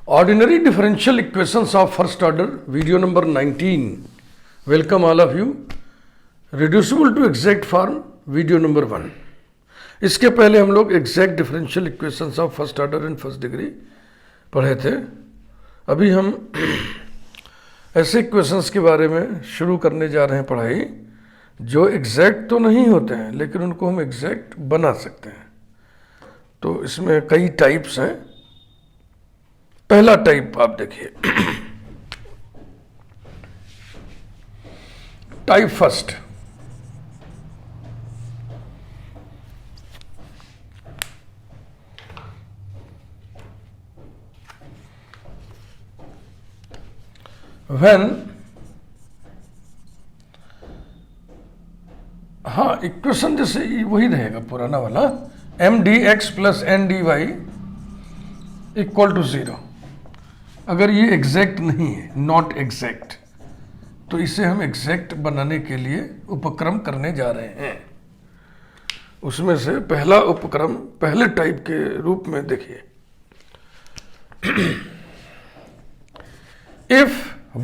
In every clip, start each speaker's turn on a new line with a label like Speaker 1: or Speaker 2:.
Speaker 1: Ordinary differential equations of first order, video number 19. Welcome all of you. Reducible to exact form, video number 1. इसके पहले हम लोग exact differential equations of first order and first degree पढ़े थे. अभी हम ऐसे इक्वेशंस के बारे में शुरू करने जा रहे हैं पढ़ाई जो एग्जैक्ट तो नहीं होते हैं लेकिन उनको हम एग्जैक्ट बना सकते हैं. तो इसमें कई टाइप्स हैं. पहला टाइप आप देखिए, टाइप फर्स्ट. व्हेन, हाँ इक्वेशन जैसे वही रहेगा पुराना वाला, m d x plus n d y equal to 0. अगर ये एग्जैक्ट नहीं है, नॉट एग्जैक्ट, तो इसे हम एग्जैक्ट बनाने के लिए उपक्रम करने जा रहे हैं. उसमें से पहला उपक्रम पहले टाइप के रूप में देखिए, if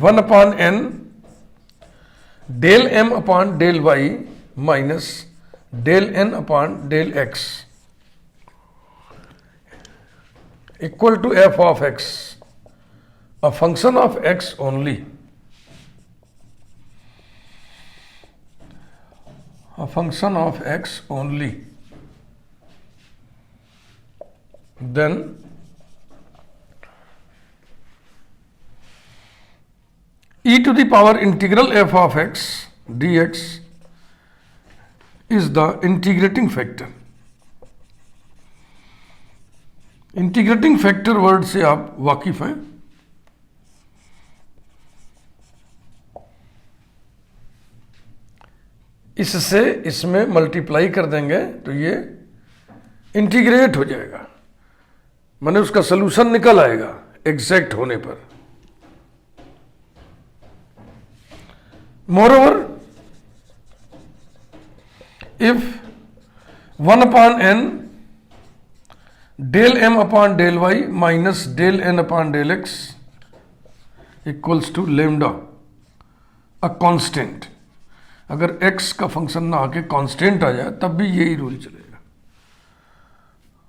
Speaker 1: 1 upon n del m upon del y minus del n upon del x equal to f of x, a function of x only, a function of x only, then e to the power integral f of x dx is the integrating factor. Integrating factor word से आप वाकिफ हैं. इससे इसमें multiply कर देंगे तो ये इंटीग्रेट हो जाएगा, माने उसका सलूशन निकल आएगा एग्जैक्ट होने पर. Moreover, if 1 upon n del m upon del y minus del n upon del x equals to lambda, a constant. अगर x का फंक्शन ना आके कांस्टेंट आ जाए तब भी यही रूल चलेगा.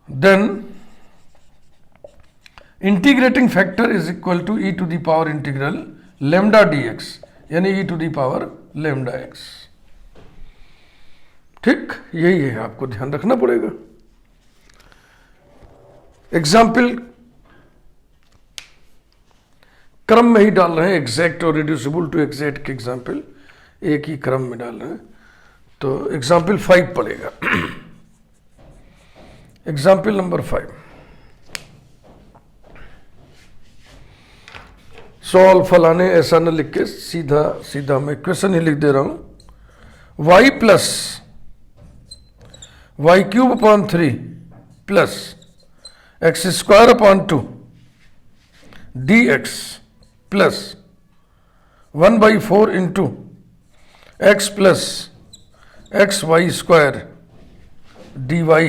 Speaker 1: Then integrating factor is equal to e to the power integral lambda d x, यानी e to the power lambda x. ठीक, यही है, आपको ध्यान रखना पड़ेगा. एग्जाम्पल क्रम में ही डाल रहे हैं, एग्जैक्ट और रिड्यूसिबल टू एग्जैक्ट के एग्जाम्पल एक ही क्रम में डाल रहे हैं. तो एग्जाम्पल 5 पड़ेगा. एग्जाम्पल नंबर 5, सॉल्व फलाने ऐसा न लिख के सीधा सीधा मैं क्वेश्चन ही लिख दे रहा हूं. y plus y cube upon 3 plus x square upon 2 d x plus 1/4 into x plus x y square d y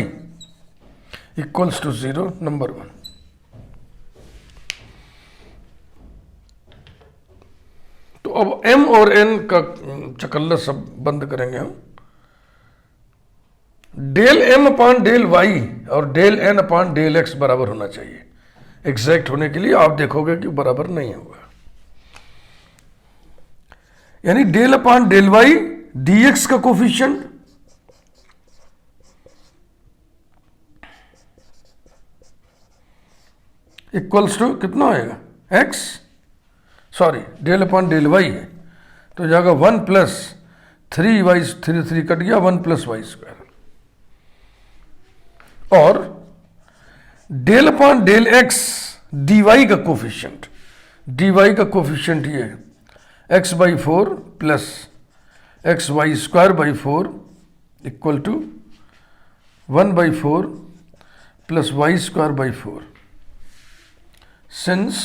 Speaker 1: equals to 0. Number 1. तो अब m और n का चकल्ला सब बंद करेंगे हम. Del m upon del y और del n upon del x बराबर होना चाहिए. एग्जैक्ट होने के लिए आप देखोगे कि बराबर नहीं होगा, यानी del upon del y d x का कोफिशिएंट इक्वल्स टू कितना होएगा, x, sorry del upon del y है तो जाएगा 1 प्लस 3y, 3 कट गया, 1 प्लस वाई स्क्वायर. और del upon del x d y का कोफिशिएंट, डी वाई का कोफिशिएंट ये है x/4 plus x y square by 4 equal to 1/4 plus y square by 4. Since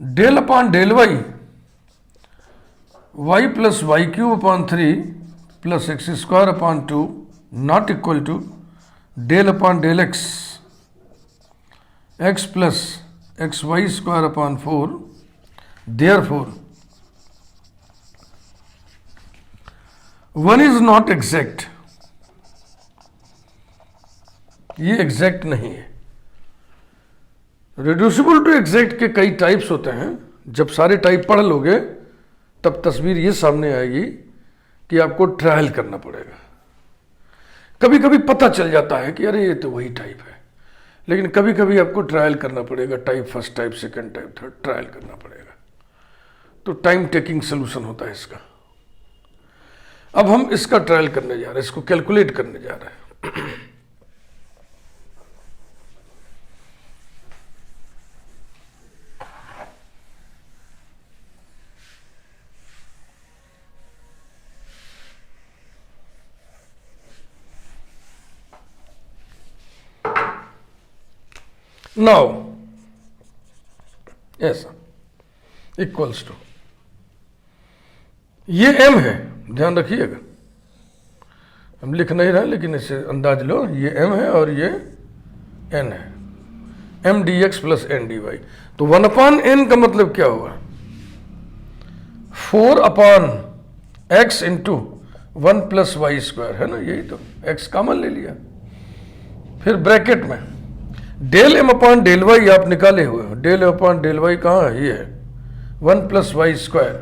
Speaker 1: del upon del y plus y cube upon 3 plus x square upon 2 not equal to del upon del x x plus x y square upon 4, therefore 1 is not exact, ये exact नहीं है। Reducible to exact के कई types होते हैं। जब सारे type पढ़ लोगे तब तस्वीर ये सामने आएगी कि आपको ट्रायल करना पड़ेगा। कभी कभी पता चल जाता है कि अरे ये तो वही टाइप है, लेकिन कभी कभी आपको ट्रायल करना पड़ेगा। Type first, type second, type third, trial करना पड़ेगा। तो टाइम टेकिंग सोल्यूशन होता है इसका। अब हम इसका ट्रायल करने जा रहे हैं, इसको कैलकुलेट करने जा रहे हैं। नाउ ऐसा इक्वल्स टू, ये m है, ध्यान रखिएगा, हम लिख नहीं रहे लेकिन इसे अंदाज लो, ये m है और ये n है, m dx plus n dy। तो 1/n का मतलब क्या होगा? 4/x into 1 plus y square, है ना, यही तो, x कॉमन ले लिया। फिर ब्रैकेट में del m upon del y आप निकाले हुए हो, del m upon del y कहाँ है? ये है 1 plus y square,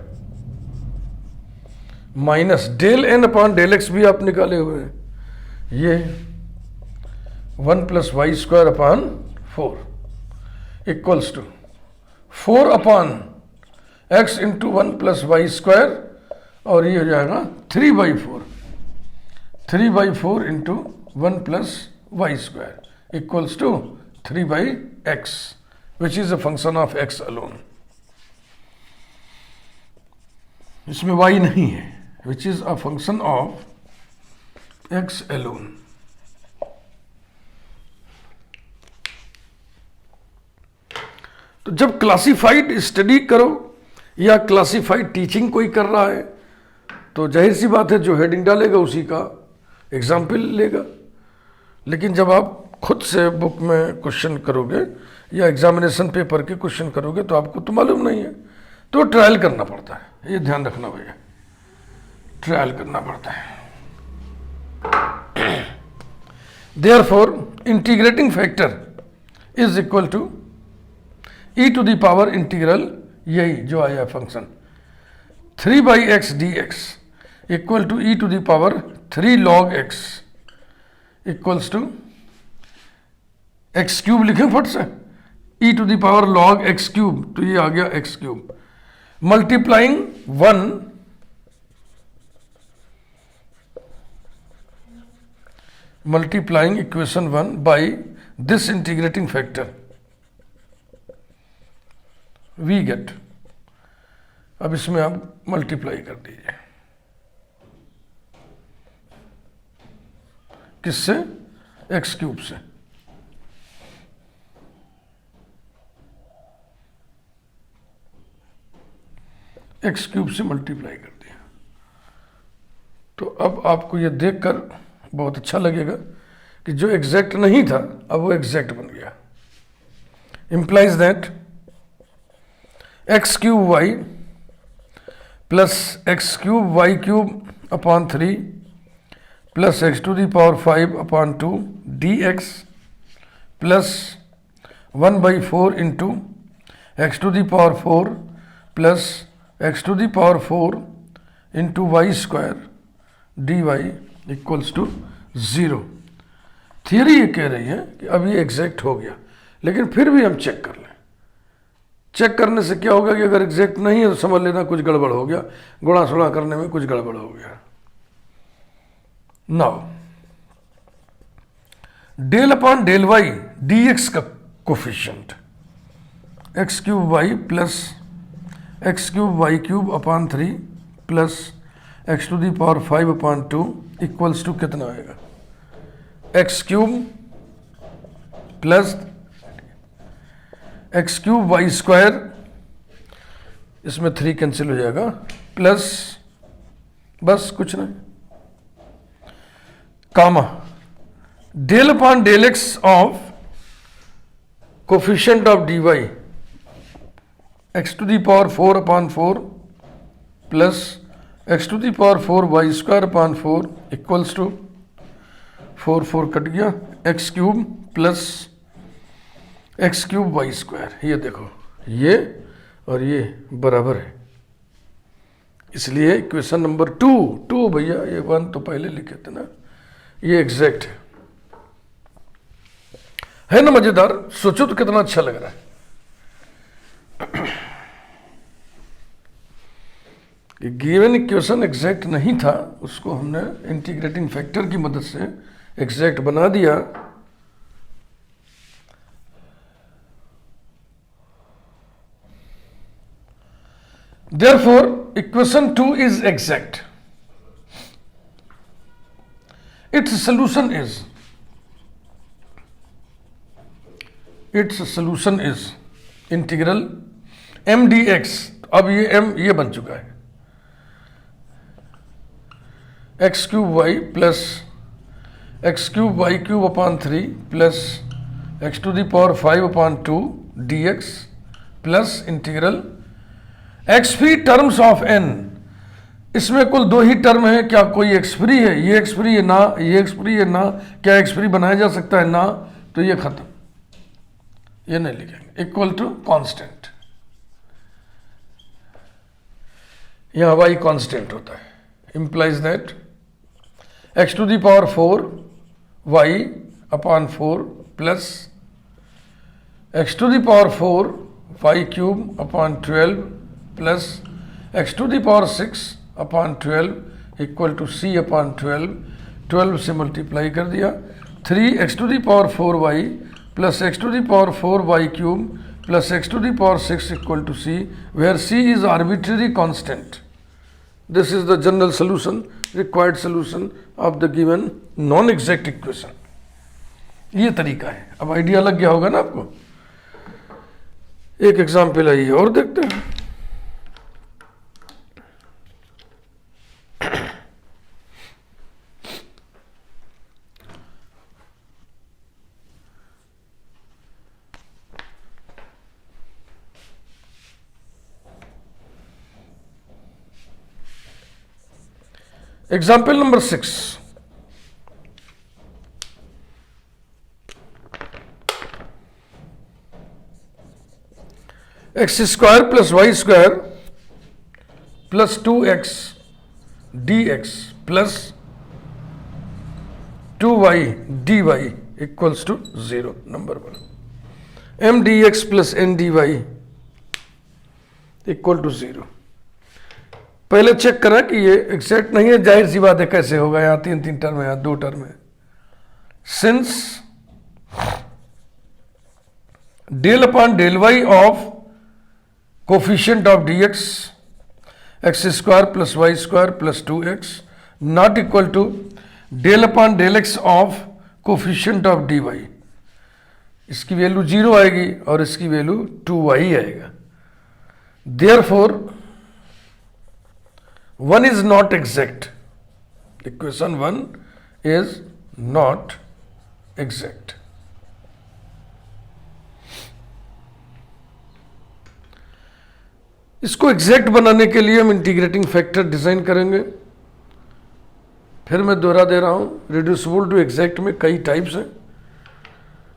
Speaker 1: minus del n upon del x भी आप निकाले हुए हैं, ये 1 plus y square upon 4 equals to 4 upon x into 1 plus y square, और ये हो जाएगा 3/4, 3/4 into 1 plus y square equals to 3/x, which is a function of x alone. इसमें y नहीं है, which is a function of x alone. तो जब classified study करो या क्लासिफाइड टीचिंग कोई कर रहा है तो जाहिर सी बात है जो हेडिंग डालेगा उसी का एग्जाम्पल लेगा। लेकिन जब आप खुद से बुक में क्वेश्चन करोगे या एग्जामिनेशन पेपर के क्वेश्चन करोगे तो आपको तो मालूम नहीं है, तो ट्रायल करना पड़ता है, ये ध्यान रखना भैया, ट्रायल करना पड़ता है। Therefore integrating factor is equal to e to the power integral, यही जो आया function 3/x dx equal to e to the power 3 log x equals to x cube लिखें फट से, e to the power log x cube, तो ये आ गया x cube multiplying 1 multiplying equation 1 by this integrating factor, we get. अब इसमें आप मल्टीप्लाई कर दीजिए, किससे? एक्स क्यूब से। एक्स क्यूब से मल्टीप्लाई कर दिया। तो अब आपको यह देखकर बहुत अच्छा लगेगा कि जो एग्जैक्ट नहीं था अब वो एग्जैक्ट बन गया। Implies that x cube y plus x cube y cube upon 3 plus x to the power 5 upon 2 d x plus 1/4 into x to the power 4 plus x to the power 4 into y square d y equals to 0। Theory ये कह रही है कि अब ये exact हो गया, लेकिन फिर भी हम चेक कर लें। चेक करने से क्या होगा कि अगर एग्जैक्ट नहीं है तो समझ लेना कुछ गड़बड़ हो गया, गुणा सुणा करने में कुछ गड़बड़ हो गया। Now del upon del y d x का coefficient x cube y plus x cube y cube upon 3 plus x to the power 5 upon 2 equals to कितना आएगा? X cube plus x cube y square, इसमें 3 cancel हो जाएगा, plus बस कुछ नहीं, comma del upon del x of coefficient of dy x to the power 4 upon 4 plus x to the power 4 y square upon 4 equals to 4 4 cut गया x cube plus x cube y square. ये देखो ये और ये बराबर है, इसलिए equation number 2 भैया, ये 1 तो पहले लिखे थे ना, ये एग्जैक्ट है ना। मजेदार, सोचो तो कितना अच्छा लग रहा है। गिवन इक्वेशन एग्जैक्ट नहीं था, उसको हमने इंटीग्रेटिंग फैक्टर की मदद से एग्जैक्ट बना दिया। Therefore, equation 2 is exact. Its solution is integral m dx। अब ये m ये बन चुका है x cube y plus x cube y cube upon 3 plus x to the power 5 upon 2 dx plus integral x free terms of n। इसमें कुल 2 ही term है, क्या कोई एक्स फ्री है? ये एक्स फ्री है ना, ये एक्स फ्री है ना, क्या एक्स फ्री बनाया जा सकता है ना, तो ये खत्म, ये नहीं लिखेंगे। इक्वल टू कांस्टेंट, यहां y कांस्टेंट होता है, implies that x to the power 4 y upon 4 plus x to the power 4 y cube upon 12 plus x to the power 6 upon 12 equal to c upon 12 से multiply कर दिया। 3 x to the power 4 y plus x to the power 4 y cube plus x to the power 6 equal to c, where c is arbitrary constant. This is the general solution, required solution of the given non exact equation. ये तरीका है, अब idea लग गया होगा ना आपको। एक एग्जाम्पल आइए और देखते हैं। Example number 6. X square plus y square plus 2x dx plus 2y dy equals to 0. Number 1. M dx plus n dy equal to 0. पहले चेक करा कि ये एग्जैक्ट नहीं है, जाहिर सी बात है कैसे होगा, यहाँ 3 टर्म है, यहाँ 2 टर्म है। Since del upon del y of coefficient of dx x square plus y square plus 2x not equal to del upon del x of coefficient of dy, इसकी वैल्यू 0 आएगी और इसकी वैल्यू 2y आएगा। Therefore 1 is not exact. Equation 1 is not exact. इसको exact बनाने के लिए हम इंटीग्रेटिंग फैक्टर डिजाइन करेंगे। फिर मैं दोहरा दे रहा हूं, रिड्यूसिबल टू एग्जैक्ट में कई टाइप्स हैं।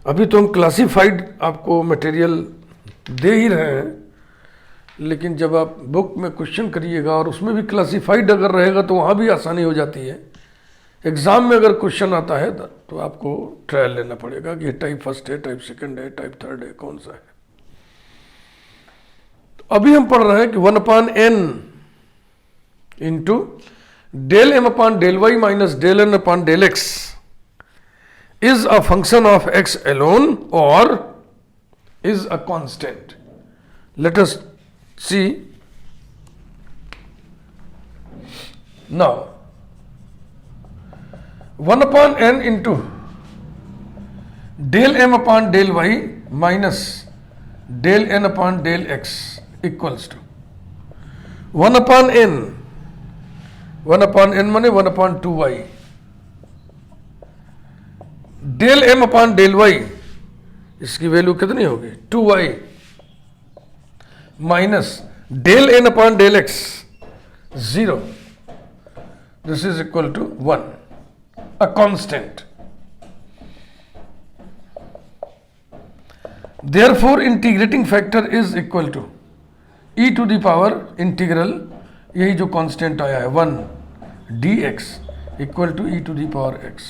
Speaker 1: अभी तो हम क्लासिफाइड आपको मटेरियल दे ही रहे हैं, लेकिन जब आप बुक में क्वेश्चन करिएगा और उसमें भी क्लासिफाइड अगर रहेगा तो वहाँ भी आसानी हो जाती है। एग्ज़ाम में अगर क्वेश्चन आता है तो आपको ट्रायल लेना पड़ेगा कि टाइप फर्स्ट है, टाइप सेकंड है, टाइप थर्ड है, कौन सा है। तो अभी हम पढ़ रहे हैं कि 1 upon n into del m upon del y minus del n upon del x is a function of x alone और is a constant. Let us see now 1 upon n into del m upon del y minus del n upon del x equals to 1 upon n माने 1 upon 2y del m upon del y इसकी वैल्यू कितनी होगी 2y minus del n upon del x 0, this is equal to 1, a constant. Therefore integrating factor is equal to e to the power integral, यही जो constant आया है 1 dx equal to e to the power x,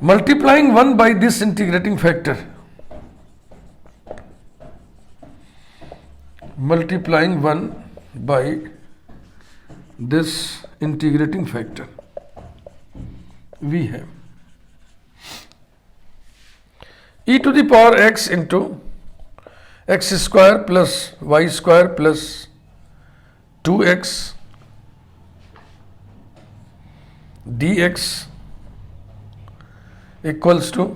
Speaker 1: multiplying 1 by this integrating factor, multiplying 1 by this integrating factor we have e to the power x into x square plus y square plus 2x dx equals to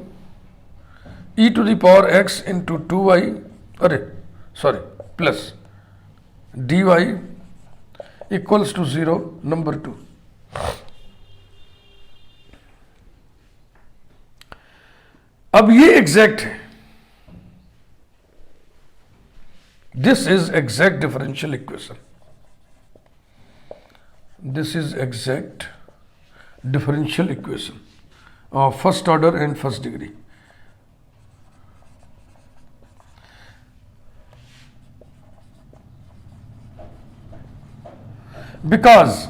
Speaker 1: e to the power x into 2y plus dy equals to 0, number 2. अब ये exact है, this is exact differential equation, this is exact differential equation of first order and first degree. Because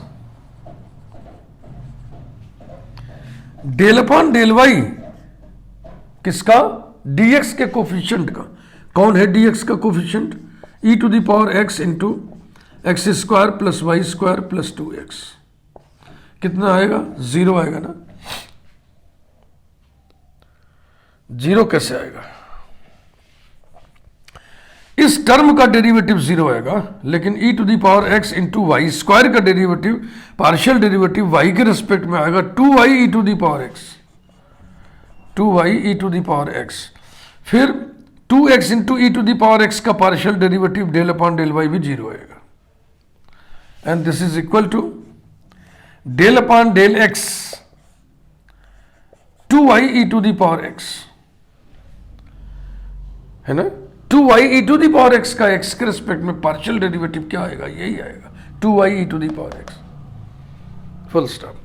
Speaker 1: del upon del y किसका, dx के coefficient का, कौन है dx का coefficient, e to the power x into x square plus y square plus 2x, कितना आएगा 0 आएगा ना, 0 कैसे आएगा, इस टर्म का डेरिवेटिव 0 आएगा, लेकिन e to the power x into y square का डेरिवेटिव, पार्शियल डेरिवेटिव y के रिस्पेक्ट में आएगा 2y e to the power x, 2y e to the power x, फिर 2x into e to the power x का partial derivative del upon del y भी 0 आएगा, and this is equal to del upon del x 2y e to the power x, है ना, 2y e to the power x का x के respect में partial derivative क्या आएगा, यही आएगा 2y e to the power x, full stop.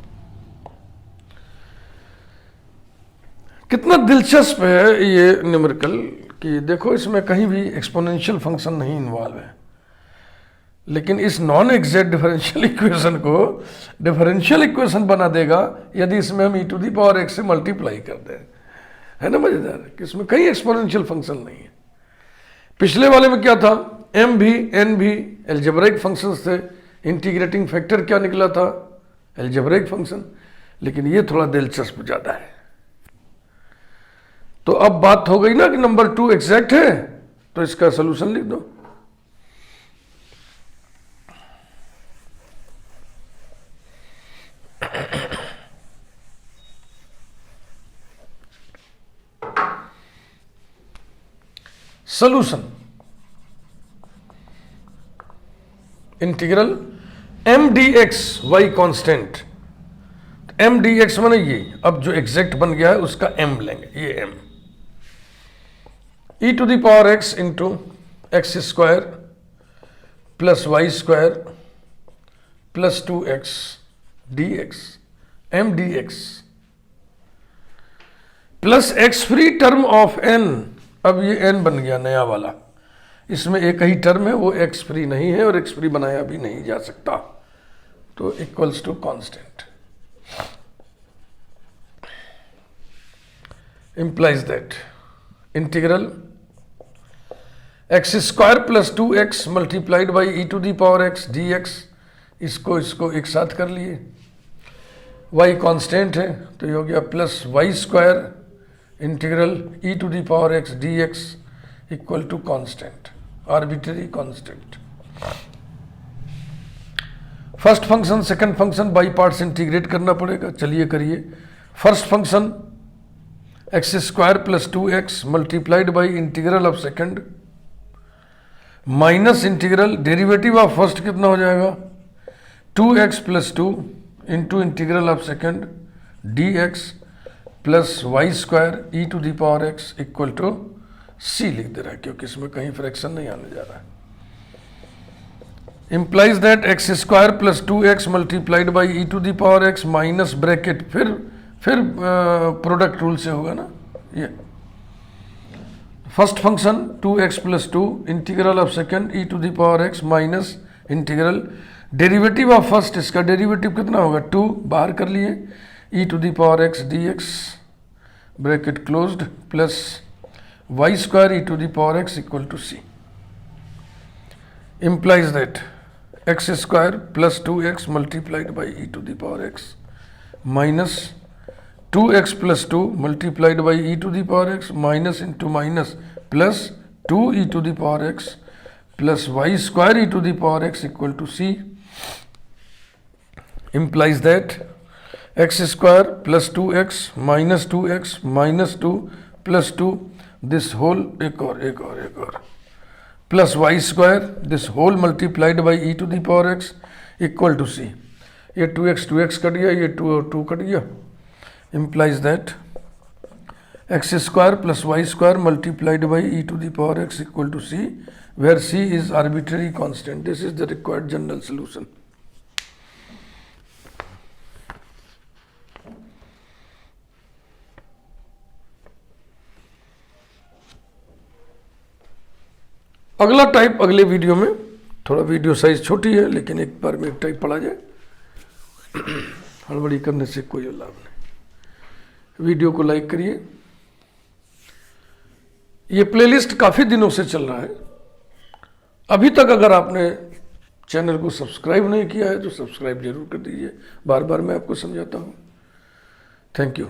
Speaker 1: कितना दिलचस्प है ये न्यूमेरिकल कि देखो इसमें कहीं भी एक्सपोनेंशियल फंक्शन नहीं इन्वॉल्व है, लेकिन इस नॉन एग्जैक्ट डिफरेंशियल इक्वेशन को डिफरेंशियल इक्वेशन बना देगा यदि इसमें हम e to the power x से मल्टीप्लाई कर दें, है ना मजेदार, कि इसमें कहीं एक्सपोनेंशियल फंक्शन नहीं है। पिछले वाले में क्या था, m भी n भी एल्जेब्राइक फंक्शंस थे, इंटीग्रेटिंग फैक्टर क्या निकला था, एल्जेब्राइक फंक्शन, लेकिन ये थोड़ा दिलचस्प ज्यादा है। तो अब बात हो गई ना कि नंबर 2 एग्जैक्ट है, तो इसका सलूशन लिख दो, solution integral m dx y constant, m dx माने ये, अब जो एग्जैक्ट बन गया है उसका m लेंगे, ये m e to the power x into x square plus y square plus 2x dx, m dx plus x free term of n, अब ये n बन गया नया वाला, इसमें एक ही टर्म है, वो एक्स फ्री नहीं है और एक्स फ्री बनाया भी नहीं जा सकता, तो equals to constant, implies that integral x square plus 2x multiplied by e to the power x dx, इसको एक साथ कर लिए, y कांस्टेंट है तो ये हो गया plus y square integral e to the power x dx equal to constant, arbitrary constant. First function second function by parts integrate करना पड़ेगा, चलिए करिए। First function x square plus 2x multiplied by integral of second minus integral derivative of first कितना हो जाएगा 2x plus 2 into integral of second dx plus y square e to the power x equal to c लिख दे रहा है, क्योंकि इसमें कहीं fraction नहीं आने जा रहा है। implies that x square plus 2x multiplied by e to the power x minus bracket, फिर प्रोडक्ट रूल से होगा ना ये। First function 2x plus 2 integral of second e to the power x minus integral derivative of first, इसका derivative कितना होगा 2 बाहर कर लिए, e to the power x d x bracket closed plus y square e to the power x equal to c. implies that x square plus 2x multiplied by e to the power x minus 2x plus 2 multiplied by e to the power x minus into minus plus 2 e to the power x plus y square e to the power x equal to c implies that x square plus 2x minus 2 plus 2 this whole एक और plus y square this whole multiplied by e to the power x equal to c. ये 2x cut गया, ये 2 और 2 cut गया। implies that x square plus y square multiplied by e to the power x equal to c, where c is arbitrary constant. This is the required general solution. अगला type अगले video में, थोड़ा video size छोटी है लेकिन एक बार में एक टाइप पढ़ा जाए, हड़बड़ी करने से कोई लाभ नहीं। वीडियो को लाइक करिए। ये प्लेलिस्ट काफ़ी दिनों से चल रहा है, अभी तक अगर आपने चैनल को सब्सक्राइब नहीं किया है तो सब्सक्राइब जरूर कर दीजिए, बार बार मैं आपको समझाता हूँ। Thank you.